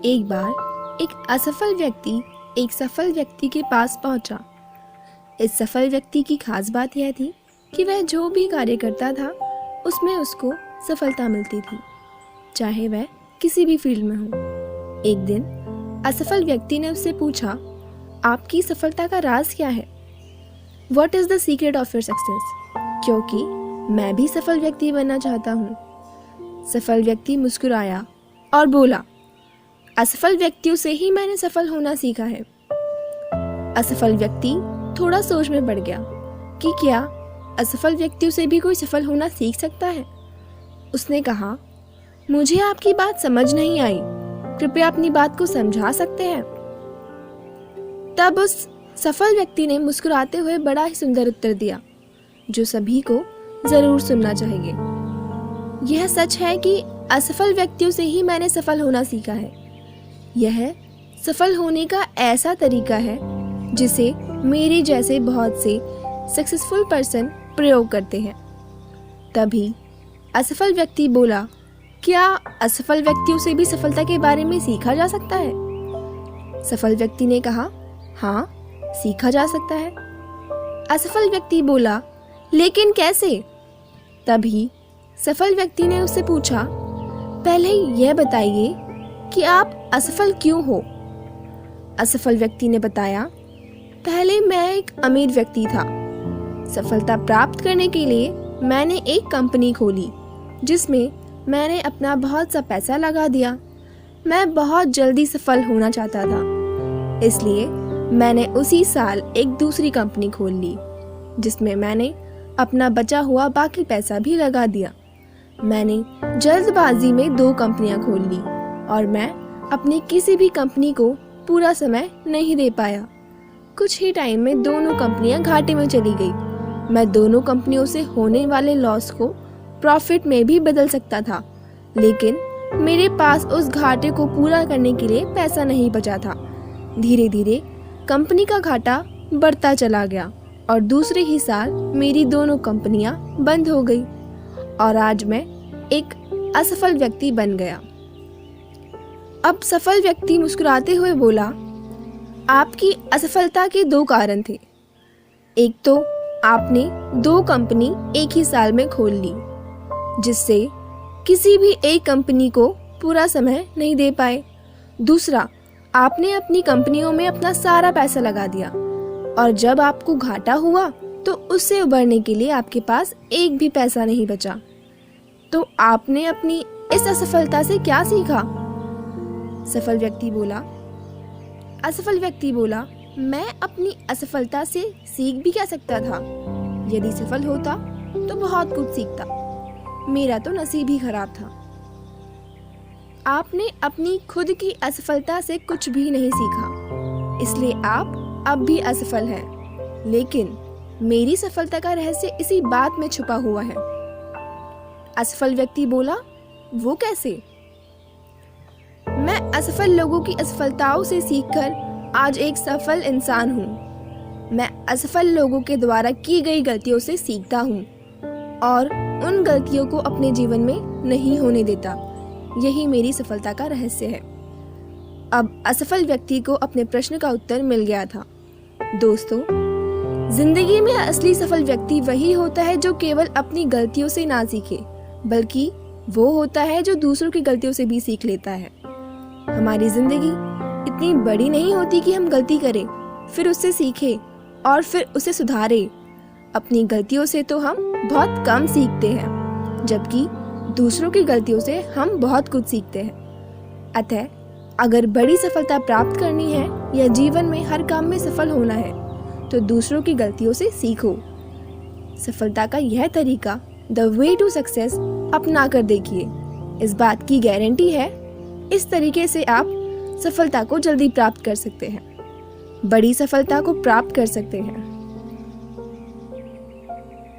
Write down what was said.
एक बार एक असफल व्यक्ति एक सफल व्यक्ति के पास पहुंचा। इस सफल व्यक्ति की खास बात यह थी कि वह जो भी कार्य करता था उसमें उसको सफलता मिलती थी, चाहे वह किसी भी फील्ड में हो। एक दिन असफल व्यक्ति ने उससे पूछा, आपकी सफलता का राज क्या है? What is the secret of your success? क्योंकि मैं भी सफल व्यक्ति बनना चाहता हूँ। सफल व्यक्ति मुस्कुराया और बोला, असफल व्यक्तियों से ही मैंने सफल होना सीखा है। असफल व्यक्ति थोड़ा सोच में पड़ गया कि क्या असफल व्यक्तियों से भी कोई सफल होना सीख सकता है। उसने कहा, मुझे आपकी बात समझ नहीं आई, कृपया अपनी बात को समझा सकते हैं? तब उस सफल व्यक्ति ने मुस्कुराते हुए बड़ा ही सुंदर उत्तर दिया, जो सभी को जरूर सुनना चाहिए। यह सच है कि असफल व्यक्तियों से ही मैंने सफल होना सीखा है। यह सफल होने का ऐसा तरीका है जिसे मेरे जैसे बहुत से सक्सेसफुल पर्सन प्रयोग करते हैं। तभी असफल व्यक्ति बोला, क्या असफल व्यक्तियों से भी सफलता के बारे में सीखा जा सकता है? सफल व्यक्ति ने कहा, हाँ, सीखा जा सकता है। असफल व्यक्ति बोला, लेकिन कैसे? तभी सफल व्यक्ति ने उससे पूछा, पहले यह बताइए कि आप असफल क्यों हो? असफल व्यक्ति ने बताया, पहले मैं एक अमीर व्यक्ति था। सफलता प्राप्त करने के लिए मैंने एक कंपनी खोली जिसमें मैंने अपना बहुत सा पैसा लगा दिया। मैं बहुत जल्दी सफल होना चाहता था, इसलिए मैंने उसी साल एक दूसरी कंपनी खोल ली जिसमें मैंने अपना बचा हुआ बाकी पैसा भी लगा दिया। मैंने जल्दबाजी में 2 कंपनियां खोल ली और मैं अपनी किसी भी कंपनी को पूरा समय नहीं दे पाया। कुछ ही टाइम में दोनों कंपनियां घाटे में चली गई। मैं दोनों कंपनियों से होने वाले लॉस को प्रॉफिट में भी बदल सकता था, लेकिन मेरे पास उस घाटे को पूरा करने के लिए पैसा नहीं बचा था। धीरे धीरे कंपनी का घाटा बढ़ता चला गया और दूसरे ही साल मेरी दोनों कंपनियां बंद हो गई और आज मैं एक असफल व्यक्ति बन गया। अब सफल व्यक्ति मुस्कुराते हुए बोला, आपकी असफलता के 2 कारण थे। एक तो आपने 2 कंपनी एक ही साल में खोल ली, जिससे किसी भी एक कंपनी को पूरा समय नहीं दे पाए। दूसरा, आपने अपनी कंपनियों में अपना सारा पैसा लगा दिया और जब आपको घाटा हुआ तो उससे उबरने के लिए आपके पास एक भी पैसा नहीं बचा। तो आपने अपनी इस असफलता से क्या सीखा? सफल व्यक्ति बोला, असफल व्यक्ति बोला, मैं अपनी असफलता से सीख भी क्या सकता था? यदि सफल होता तो बहुत कुछ सीखता। मेरा तो नसीब ही खराब था। आपने अपनी खुद की असफलता से कुछ भी नहीं सीखा, इसलिए आप अब भी असफल हैं। लेकिन मेरी सफलता का रहस्य इसी बात में छुपा हुआ है। असफल व्यक्ति बोला, वो कैसे? मैं असफल लोगों की असफलताओं से सीखकर आज एक सफल इंसान हूँ। मैं असफल लोगों के द्वारा की गई गलतियों से सीखता हूँ और उन गलतियों को अपने जीवन में नहीं होने देता। यही मेरी सफलता का रहस्य है। अब असफल व्यक्ति को अपने प्रश्न का उत्तर मिल गया था। दोस्तों, जिंदगी में असली सफल व्यक्ति वही होता है जो केवल अपनी गलतियों से ना सीखे, बल्कि वो होता है जो दूसरों की गलतियों से भी सीख लेता है। हमारी जिंदगी इतनी बड़ी नहीं होती कि हम गलती करें, फिर उससे सीखें और फिर उसे सुधारें। अपनी गलतियों से तो हम बहुत कम सीखते हैं, जबकि दूसरों की गलतियों से हम बहुत कुछ सीखते हैं। अतः अगर बड़ी सफलता प्राप्त करनी है या जीवन में हर काम में सफल होना है, तो दूसरों की गलतियों से सीखो। सफलता का यह तरीका, द वे टू सक्सेस, अपना कर देखिए। इस बात की गारंटी है, इस तरीके से आप सफलता को जल्दी प्राप्त कर सकते हैं, बड़ी सफलता को प्राप्त कर सकते हैं।